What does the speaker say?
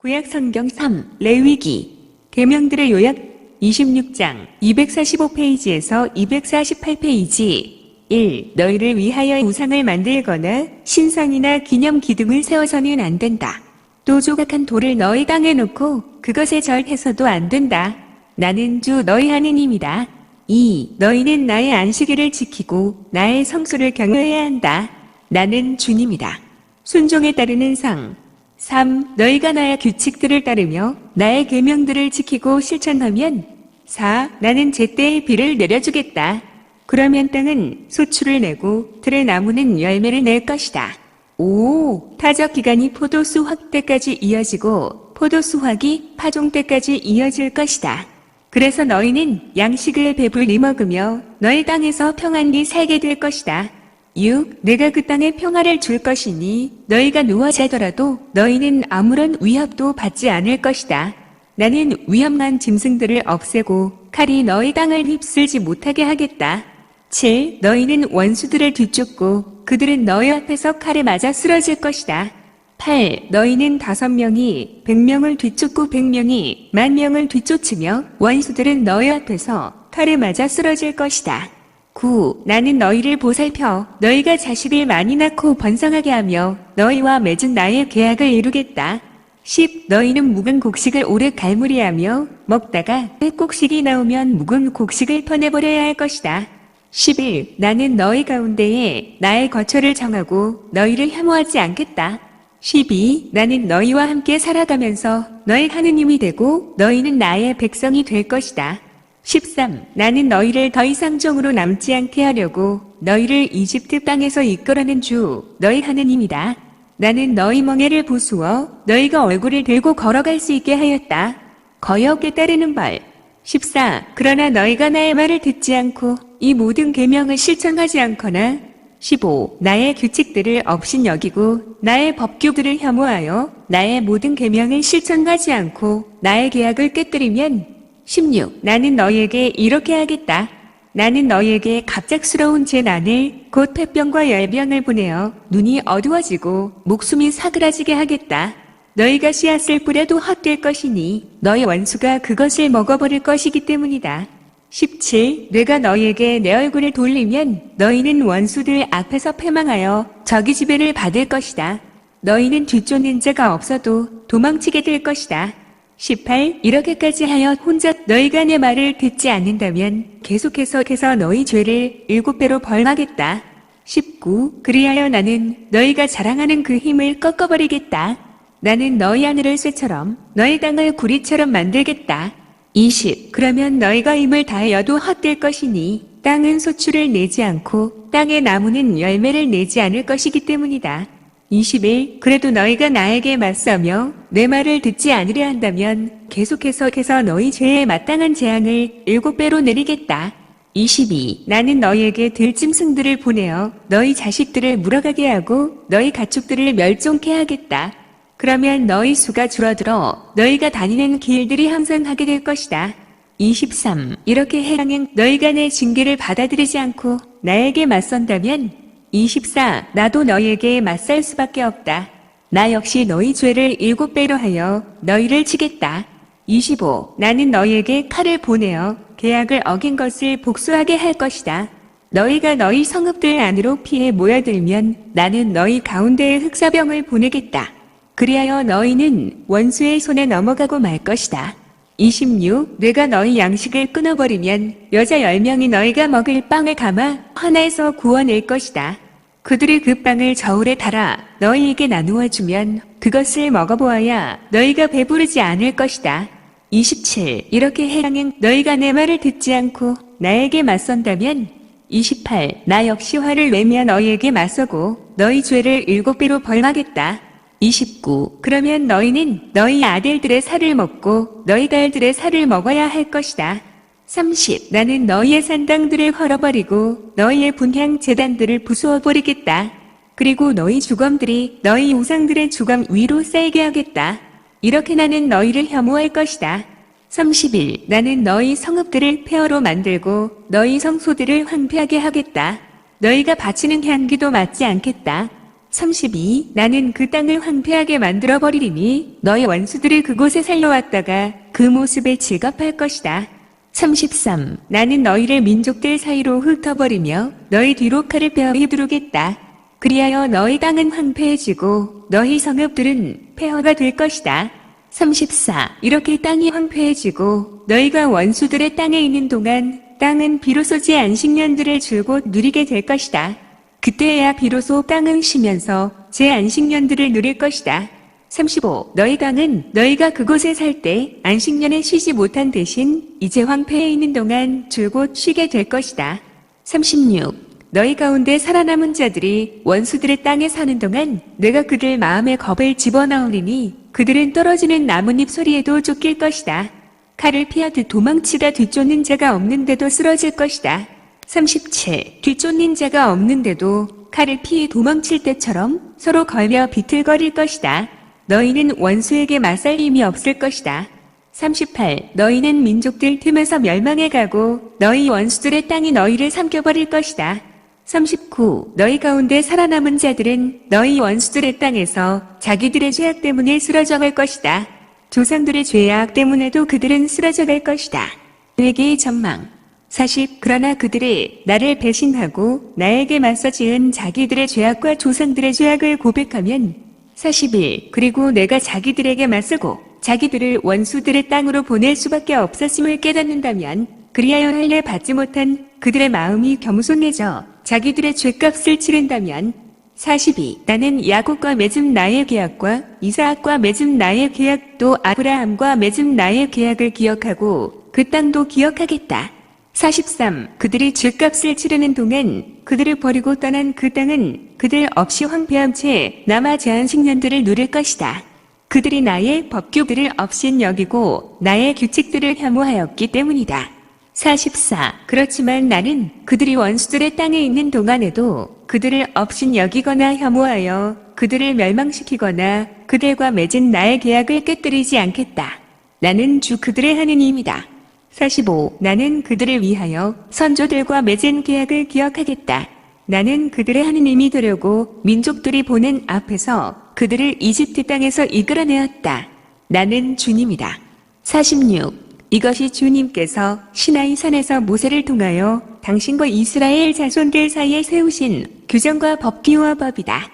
구약성경 3 레위기 계명들의 요약 26장 245페이지에서 248페이지 1. 너희를 위하여 우상을 만들거나 신상이나 기념 기둥을 세워서는 안 된다. 또 조각한 돌을 너희 땅에 놓고 그것에 절해서도 안 된다. 나는 주 너희 하느님이다. 2. 너희는 나의 안식일을 지키고 나의 성수를 경외해야 한다. 나는 주님이다. 순종에 따르는 상 3. 너희가 나의 규칙들을 따르며 나의 계명들을 지키고 실천하면 4. 나는 제때의 비를 내려주겠다. 그러면 땅은 소출을 내고 들의 나무는 열매를 낼 것이다. 5. 타적 기간이 포도수 확 때까지 이어지고 포도수 확이 파종 때까지 이어질 것이다. 그래서 너희는 양식을 배불리 먹으며 너희 땅에서 평안히 살게 될 것이다. 6. 내가 그 땅에 평화를 줄 것이니 너희가 누워 자더라도 너희는 아무런 위협도 받지 않을 것이다. 나는 위험한 짐승들을 없애고 칼이 너희 땅을 휩쓸지 못하게 하겠다. 7. 너희는 원수들을 뒤쫓고 그들은 너희 앞에서 칼에 맞아 쓰러질 것이다. 8. 너희는 5명이 100명을 뒤쫓고 100명이 10,000명을 뒤쫓으며 원수들은 너희 앞에서 칼에 맞아 쓰러질 것이다. 9. 나는 너희를 보살펴 너희가 자식을 많이 낳고 번성하게 하며 너희와 맺은 나의 계약을 이루겠다. 10. 너희는 묵은 곡식을 오래 갈무리하며 먹다가 곡식이 나오면 묵은 곡식을 퍼내버려야 할 것이다. 11. 나는 너희 가운데에 나의 거처를 정하고 너희를 혐오하지 않겠다. 12. 나는 너희와 함께 살아가면서 너희 하느님이 되고 너희는 나의 백성이 될 것이다. 13. 나는 너희를 더 이상 종으로 남지 않게 하려고 너희를 이집트 땅에서 이끌어낸 주 너희 하느님이다. 나는 너희 멍에를 부수어 너희가 얼굴을 들고 걸어갈 수 있게 하였다. 거역에 따르는 벌. 14. 그러나 너희가 나의 말을 듣지 않고 이 모든 계명을 실천하지 않거나 15. 나의 규칙들을 업신여기고 나의 법규들을 혐오하여 나의 모든 계명을 실천하지 않고 나의 계약을 깨뜨리면 16. 나는 너희에게 이렇게 하겠다. 나는 너희에게 갑작스러운 재난을 곧 폐병과 열병을 보내어 눈이 어두워지고 목숨이 사그라지게 하겠다. 너희가 씨앗을 뿌려도 헛될 것이니 너희 원수가 그것을 먹어버릴 것이기 때문이다. 17. 내가 너희에게 내 얼굴을 돌리면 너희는 원수들 앞에서 패망하여 저기 지배를 받을 것이다. 너희는 뒤쫓는 자가 없어도 도망치게 될 것이다. 18. 이렇게까지 하여 혼자 너희가 내 말을 듣지 않는다면 계속해서 너희 죄를 7배로 벌하겠다. 19. 그리하여 나는 너희가 자랑하는 그 힘을 꺾어버리겠다. 나는 너희 하늘을 쇠처럼 너희 땅을 구리처럼 만들겠다. 20. 그러면 너희가 힘을 다하여도 헛될 것이니 땅은 소출을 내지 않고 땅의 나무는 열매를 내지 않을 것이기 때문이다. 21. 그래도 너희가 나에게 맞서며 내 말을 듣지 않으려 한다면 계속해서 너희 죄에 마땅한 재앙을 7배로 내리겠다. 22. 나는 너희에게 들짐승들을 보내어 너희 자식들을 물어가게 하고 너희 가축들을 멸종케 하겠다. 그러면 너희 수가 줄어들어 너희가 다니는 길들이 항상하게 될 것이다. 23. 이렇게 행하면 너희가 내 징계를 받아들이지 않고 나에게 맞선다면 24. 나도 너희에게 맞설 수밖에 없다. 나 역시 너희 죄를 7배로 하여 너희를 치겠다. 25. 나는 너희에게 칼을 보내어 계약을 어긴 것을 복수하게 할 것이다. 너희가 너희 성읍들 안으로 피해 모여들면 나는 너희 가운데에 흑사병을 보내겠다. 그리하여 너희는 원수의 손에 넘어가고 말 것이다. 26. 내가 너희 양식을 끊어버리면 여자 10명이 너희가 먹을 빵을 감아 하나에서 구워낼 것이다. 그들이 그 빵을 저울에 달아 너희에게 나누어 주면 그것을 먹어보아야 너희가 배부르지 않을 것이다. 27. 이렇게 행하면 너희가 내 말을 듣지 않고 나에게 맞선다면 28. 나 역시 화를 내며 너희에게 맞서고 너희 죄를 7배로 벌하겠다. 29. 그러면 너희는 너희 아들들의 살을 먹고 너희 딸들의 살을 먹어야 할 것이다. 30. 나는 너희의 산당들을 헐어버리고 너희의 분향 제단들을 부수어버리겠다. 그리고 너희 주검들이 너희 우상들의 주검 위로 쌓이게 하겠다. 이렇게 나는 너희를 혐오할 것이다. 31. 나는 너희 성읍들을 폐허로 만들고 너희 성소들을 황폐하게 하겠다. 너희가 바치는 향기도 맞지 않겠다. 32. 나는 그 땅을 황폐하게 만들어버리리니 너희 원수들이 그곳에 살러왔다가 그 모습에 질겁할 것이다. 33. 나는 너희를 민족들 사이로 흩어버리며 너희 뒤로 칼을 빼어 휘두르겠다. 그리하여 너희 땅은 황폐해지고 너희 성읍들은 폐허가 될 것이다. 34. 이렇게 땅이 황폐해지고 너희가 원수들의 땅에 있는 동안 땅은 비로소 제 안식년들을 줄곧 누리게 될 것이다. 그때야 비로소 땅은 쉬면서 제 안식년들을 누릴 것이다. 35. 너희 땅은 너희가 그곳에 살 때 안식년에 쉬지 못한 대신 이제 황폐해 있는 동안 줄곧 쉬게 될 것이다. 36. 너희 가운데 살아남은 자들이 원수들의 땅에 사는 동안 내가 그들 마음에 겁을 집어넣으리니 그들은 떨어지는 나뭇잎 소리에도 쫓길 것이다. 칼을 피하듯 도망치다 뒤쫓는 자가 없는데도 쓰러질 것이다. 37. 뒤쫓는 자가 없는데도 칼을 피해 도망칠 때처럼 서로 걸며 비틀거릴 것이다. 너희는 원수에게 맞설 힘이 없을 것이다. 38. 너희는 민족들 틈에서 멸망해 가고 너희 원수들의 땅이 너희를 삼켜버릴 것이다. 39. 너희 가운데 살아남은 자들은 너희 원수들의 땅에서 자기들의 죄악 때문에 쓰러져 갈 것이다. 조상들의 죄악 때문에도 그들은 쓰러져 갈 것이다. 회개의 전망. 40. 그러나 그들이 나를 배신하고 나에게 맞서 지은 자기들의 죄악과 조상들의 죄악을 고백하면 41. 그리고 내가 자기들에게 맞서고 자기들을 원수들의 땅으로 보낼 수밖에 없었음을 깨닫는다면 그리하여 할례 받지 못한 그들의 마음이 겸손해져 자기들의 죄값을 치른다면 42. 나는 야곱과 맺은 나의 계약과 이사학과 맺은 나의 계약 또 아브라함과 맺은 나의 계약을 기억하고 그 땅도 기억하겠다. 43. 그들이 죄값을 치르는 동안 그들을 버리고 떠난 그 땅은 그들 없이 황폐한 채 남아 제 안식년들을 누릴 것이다. 그들이 나의 법규들을 없인 여기고 나의 규칙들을 혐오하였기 때문이다. 44. 그렇지만 나는 그들이 원수들의 땅에 있는 동안에도 그들을 없인 여기거나 혐오하여 그들을 멸망시키거나 그들과 맺은 나의 계약을 깨뜨리지 않겠다. 나는 주 그들의 하느님이다. 45. 나는 그들을 위하여 선조들과 맺은 계약을 기억하겠다. 나는 그들의 하느님이 되려고 민족들이 보는 앞에서 그들을 이집트 땅에서 이끌어내었다. 나는 주님이다. 46. 이것이 주님께서 시나이 산에서 모세를 통하여 당신과 이스라엘 자손들 사이에 세우신 규정과 법규와 법이다.